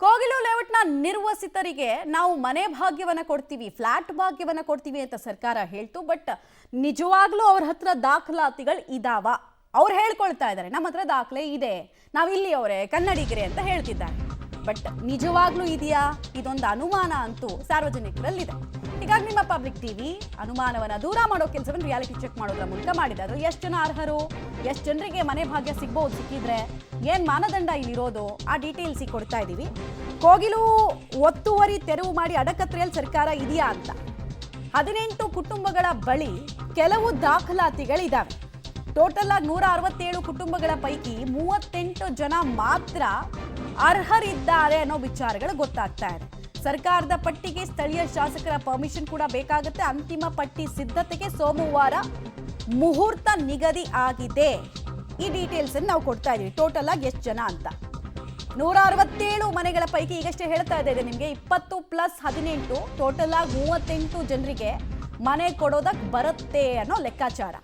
ಕೋಗಿಲು ಲೇಔಟ್ನ ನಿರ್ವಸಿತರಿಗೆ ನಾವು ಮನೆ ಭಾಗ್ಯವನ್ನ ಕೊಡ್ತೀವಿ, ಫ್ಲಾಟ್ ಭಾಗ್ಯವನ್ನ ಕೊಡ್ತೀವಿ ಅಂತ ಸರ್ಕಾರ ಹೇಳ್ತು. ಬಟ್ ನಿಜವಾಗ್ಲೂ ಅವ್ರ ಹತ್ರ ದಾಖಲಾತಿಗಳು ಇದಾವ? ಅವ್ರು ಹೇಳ್ಕೊಳ್ತಾ ಇದ್ದಾರೆ ನಮ್ಮ ಹತ್ರ ದಾಖಲೆ ಇದೆ, ನಾವು ಇಲ್ಲಿಯವರೇ ಕನ್ನಡಿಗರೇ ಅಂತ ಹೇಳ್ತಿದ್ದಾರೆ. ಬಟ್ ನಿಜವಾಗ್ಲೂ ಇದೆಯಾ? ಇದೊಂದು ಅನುಮಾನ ಅಂತೂ ಸಾರ್ವಜನಿಕರಲ್ಲಿದೆ. ಹೀಗಾಗಿ ನಿಮ್ಮ ಪಬ್ಲಿಕ್ ಟಿವಿ ಅನುಮಾನವನ್ನ ದೂರ ಮಾಡೋ ಕೆಲಸವನ್ನು ರಿಯಾಲಿಟಿ ಚೆಕ್ ಮಾಡೋದ್ರ ಮೂಲಕ ಮಾಡಿದೆ. ಅದು ಎಷ್ಟು ಜನ ಅರ್ಹರು, ಎಷ್ಟು ಜನರಿಗೆ ಮನೆ ಭಾಗ್ಯ ಸಿಗ್ಬೋದು, ಸಿಕ್ಕಿದ್ರೆ ಏನ್ ಮಾನದಂಡ ಇಲ್ಲಿರೋದು, ಆ ಡೀಟೇಲ್ಸ್ ಕೊಡ್ತಾ ಇದ್ದೀವಿ. ಕೋಗಿಲು ಒತ್ತುವರಿ ತೆರವು ಮಾಡಿ ಅಡಕತ್ರೆಯಲ್ಲಿ ಸರ್ಕಾರ ಇದೆಯಾ ಅಂತ 18 ಕುಟುಂಬಗಳ ಬಳಿ ಕೆಲವು ದಾಖಲಾತಿಗಳಿದಾವೆ. ಟೋಟಲ್ ಆಗಿ 167 ಕುಟುಂಬಗಳ ಪೈಕಿ 38 ಜನ ಮಾತ್ರ ಅರ್ಹರಿದ್ದಾರೆ ಅನ್ನೋ ವಿಚಾರಗಳು ಗೊತ್ತಾಗ್ತಾ ಇದೆ. ಸರ್ಕಾರದ ಪಟ್ಟಿಗೆ ಸ್ಥಳೀಯ ಶಾಸಕರ ಪರ್ಮಿಷನ್ ಕೂಡ ಬೇಕಾಗುತ್ತೆ. ಅಂತಿಮ ಪಟ್ಟಿ ಸಿದ್ಧತೆಗೆ ಸೋಮವಾರ ಮುಹೂರ್ತ ನಿಗದಿ ಆಗಿದೆ. ಈ ಡೀಟೇಲ್ಸ್ ನಾವು ಕೊಡ್ತಾ ಇದೀವಿ. ಟೋಟಲ್ ಆಗಿ ಎಷ್ಟು ಜನ ಅಂತ 167 ಮನೆಗಳ ಪೈಕಿ ಈಗಷ್ಟೇ ಹೇಳ್ತಾ ಇದ್ದೇವೆ ನಿಮಗೆ 20 + 18 ಟೋಟಲ್ ಆಗಿ 38 ಜನರಿಗೆ ಮನೆ ಕೊಡೋದಕ್ಕೆ ಬರುತ್ತೆ ಅನ್ನೋ ಲೆಕ್ಕಾಚಾರ.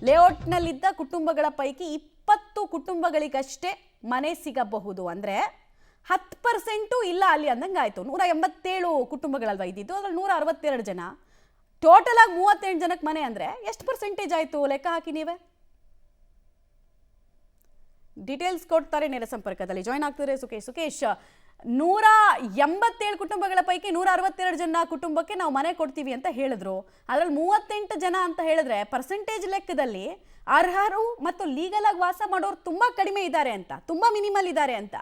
ಲೇಔಟ್ನಲ್ಲಿದ್ದ ಕುಟುಂಬಗಳ ಪೈಕಿ 20 ಕುಟುಂಬಗಳಿಗಷ್ಟೇ ಮನೆ ಸಿಗಬಹುದು. ಅಂದರೆ 10% ಇಲ್ಲ ಅಲ್ಲಿ ಅಂದಂಗೆ ಆಯಿತು. 187 ಕುಟುಂಬಗಳಲ್ವ ಇದ್ದಿದ್ದು, ಅದ್ರಲ್ಲಿ 162 ಜನ. ಟೋಟಲ್ ಆಗಿ 38 ಜನಕ್ಕೆ ಮನೆ ಅಂದರೆ ಎಷ್ಟು ಪರ್ಸೆಂಟೇಜ್ ಆಯಿತು ಲೆಕ್ಕ ಹಾಕಿ ನೀವೇ. ಡೀಟೇಲ್ಸ್ ಕೊಡ್ತಾರೆ ನೇರ ಸಂಪರ್ಕದಲ್ಲಿ ಜಾಯ್ನ್ ಆಗ್ತಿದ್ರೆ ಸುಕೇಶ್. 187 ಕುಟುಂಬಗಳ ಪೈಕಿ 162 ಜನ ಕುಟುಂಬಕ್ಕೆ ನಾವು ಮನೆ ಕೊಡ್ತೀವಿ ಅಂತ ಹೇಳಿದ್ರು. ಅದರಲ್ಲಿ 38 ಜನ ಅಂತ ಹೇಳಿದ್ರೆ ಪರ್ಸೆಂಟೇಜ್ ಲೆಕ್ಕದಲ್ಲಿ ಅರ್ಹರು ಮತ್ತು ಲೀಗಲ್ ಆಗಿ ವಾಸ ಮಾಡೋರು ತುಂಬಾ ಕಡಿಮೆ ಇದ್ದಾರೆ ಅಂತ, ತುಂಬಾ ಮಿನಿಮಲ್ ಇದ್ದಾರೆ ಅಂತ.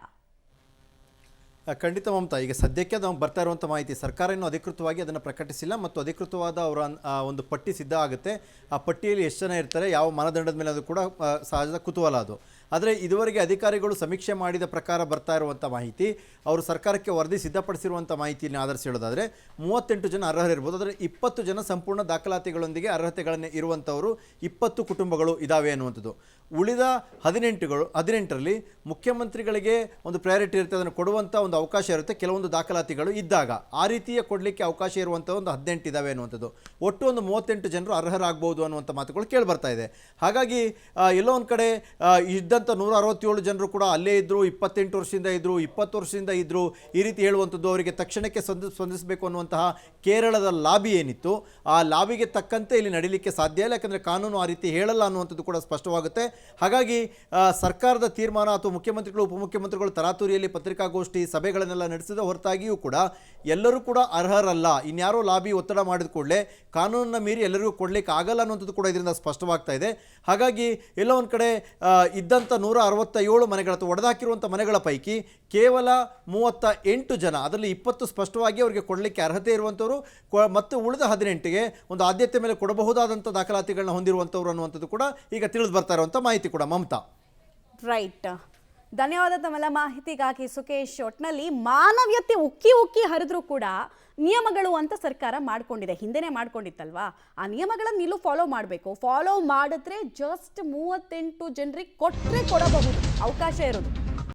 ಖಂಡಿತ ಮಮತಾ, ಈಗ ಸದ್ಯಕ್ಕೆ ನಮ್ಗೆ ಬರ್ತಾ ಇರುವಂಥ ಮಾಹಿತಿ, ಸರ್ಕಾರ ಇನ್ನೂ ಅಧಿಕೃತವಾಗಿ ಅದನ್ನು ಪ್ರಕಟಿಸಿಲ್ಲ ಮತ್ತು ಅಧಿಕೃತವಾದ ಅವರ ಒಂದು ಪಟ್ಟಿ ಸಿದ್ಧ ಆಗುತ್ತೆ. ಆ ಪಟ್ಟಿಯಲ್ಲಿ ಎಷ್ಟು ಜನ ಇರ್ತಾರೆ, ಯಾವ ಮಾನದಂಡದ ಮೇಲೆ ಅದು ಕೂಡ ಸಹಜ ಕುತೂಹಲ ಅದು. ಆದರೆ ಇದುವರೆಗೆ ಅಧಿಕಾರಿಗಳು ಸಮೀಕ್ಷೆ ಮಾಡಿದ ಪ್ರಕಾರ ಬರ್ತಾ ಇರುವಂಥ ಮಾಹಿತಿ, ಅವರು ಸರ್ಕಾರಕ್ಕೆ ವರದಿ ಸಿದ್ಧಪಡಿಸಿರುವಂಥ ಮಾಹಿತಿಯನ್ನು ಆಧರಿಸಿ ಹೇಳೋದಾದರೆ 38 ಜನ ಅರ್ಹರಿರ್ಬೋದು. ಆದರೆ 20 ಜನ ಸಂಪೂರ್ಣ ದಾಖಲಾತಿಗಳೊಂದಿಗೆ ಅರ್ಹತೆಗಳನ್ನು ಇರುವಂಥವರು 20 ಕುಟುಂಬಗಳು ಇದ್ದಾವೆ ಅನ್ನುವಂಥದ್ದು. ಉಳಿದ 18ರಲ್ಲಿ ಮುಖ್ಯಮಂತ್ರಿಗಳಿಗೆ ಒಂದು ಪ್ರಯಾರಿಟಿ ಇರುತ್ತೆ, ಅದನ್ನು ಕೊಡುವಂಥ ಒಂದು ಅವಕಾಶ ಇರುತ್ತೆ. ಕೆಲವೊಂದು ದಾಖಲಾತಿಗಳು ಇದ್ದಾಗ ಆ ರೀತಿಯ ಕೊಡಲಿಕ್ಕೆ ಅವಕಾಶ ಇರುವಂಥ ಒಂದು 18 ಇದ್ದಾವೆ ಅನ್ನುವಂಥದ್ದು. ಒಟ್ಟು ಒಂದು 38 ಜನರು ಅರ್ಹರಾಗಬಹುದು ಅನ್ನುವಂಥ ಮಾತುಗಳು ಕೇಳಿಬರ್ತಾ ಇದೆ. ಹಾಗಾಗಿ ಎಲ್ಲೋ ಒಂದು ಕಡೆ ಇದ್ದಂಥ 167 ಜನರು ಕೂಡ ಅಲ್ಲೇ ಇದ್ದರು, 28 ವರ್ಷದಿಂದ ಇದ್ದರು, 20 ವರ್ಷದಿಂದ ಇದ್ದರು, ಈ ರೀತಿ ಹೇಳುವಂಥದ್ದು ಅವರಿಗೆ ತಕ್ಷಣಕ್ಕೆ ಸ್ಪಂದಿಸಬೇಕು ಅನ್ನುವಂತಹ ಕೇರಳದ ಲಾಬಿ ಏನಿತ್ತು, ಆ ಲಾಬಿಗೆ ತಕ್ಕಂತೆ ಇಲ್ಲಿ ನಡೀಲಿಕ್ಕೆ ಸಾಧ್ಯ ಇಲ್ಲ. ಯಾಕಂದರೆ ಕಾನೂನು ಆ ರೀತಿ ಹೇಳಲ್ಲ ಅನ್ನುವಂಥದ್ದು ಕೂಡ ಸ್ಪಷ್ಟವಾಗುತ್ತೆ. ಹಾಗಾಗಿ ಸರ್ಕಾರದ ತೀರ್ಮಾನ ಅಥವಾ ಮುಖ್ಯಮಂತ್ರಿಗಳು ಉಪಮುಖ್ಯಮಂತ್ರಿಗಳು ತರಾತುರಿಯಲ್ಲಿ ಪತ್ರಿಕಾಗೋಷ್ಠಿ ಸಭೆಗಳನ್ನೆಲ್ಲ ನಡೆಸಿದ ಹೊರತಾಗಿಯೂ ಕೂಡ ಎಲ್ಲರೂ ಕೂಡ ಅರ್ಹರಲ್ಲ. ಇನ್ಯಾರೋ ಲಾಬಿ ಒತ್ತಡ ಮಾಡಿದ ಕೂಡಲೇ ಕಾನೂನನ್ನ ಮೀರಿ ಎಲ್ಲರಿಗೂ ಕೊಡಲಿಕ್ಕೆ ಆಗಲ್ಲ ಅನ್ನುವಂಥದ್ದು ಕೂಡ ಇದರಿಂದ ಸ್ಪಷ್ಟವಾಗ್ತಾ ಇದೆ. ಹಾಗಾಗಿ ಎಲ್ಲೋ ಒಂದು ಕಡೆ ಇದ್ದಂಥ 167 ಮನೆಗಳ ಅಥವಾ ಒಡೆದಾಕಿರುವಂಥ ಮನೆಗಳ ಪೈಕಿ ಕೇವಲ 38 ಜನ, ಅದರಲ್ಲಿ 20 ಸ್ಪಷ್ಟವಾಗಿ ಅವರಿಗೆ ಕೊಡಲಿಕ್ಕೆ ಅರ್ಹತೆ ಇರುವಂಥವರು ಮತ್ತು ಉಳಿದ 18ಗೆ ಒಂದು ಆದ್ಯತೆ ಮೇಲೆ ಕೊಡಬಹುದಾದಂಥ ದಾಖಲಾತಿಗಳನ್ನ ಹೊಂದಿರುವಂಥವ್ರು ಅನ್ನುವಂಥದ್ದು ಕೂಡ ಈಗ ತಿಳಿದು ಬರ್ತಾ ಇರುವಂಥ ಮಾಹಿತಿ ಕೂಡ ಮಮತಾ. ರೈಟ್, ಧನ್ಯವಾದ ತಮ್ಮೆಲ್ಲ ಮಾಹಿತಿಗಾಗಿ ಸುಕೇಶ್. ಒಟ್ನಲ್ಲಿ ಮಾನವೀಯತೆ ಉಕ್ಕಿ ಹರಿದ್ರೂ ಕೂಡ ನಿಯಮಗಳು ಅಂತ ಸರ್ಕಾರ ಮಾಡ್ಕೊಂಡಿದೆ, ಹಿಂದೆನೇ ಮಾಡ್ಕೊಂಡಿತ್ತಲ್ವಾ. ಆ ನಿಯಮಗಳನ್ನು ಇಲ್ಲೂ ಫಾಲೋ ಮಾಡಬೇಕು. ಫಾಲೋ ಮಾಡಿದ್ರೆ ಜಸ್ಟ್ 38 ಜನರಿಗೆ ಕೊಟ್ಟರೆ ಕೊಡಬಹುದು ಅವಕಾಶ ಇರೋದು.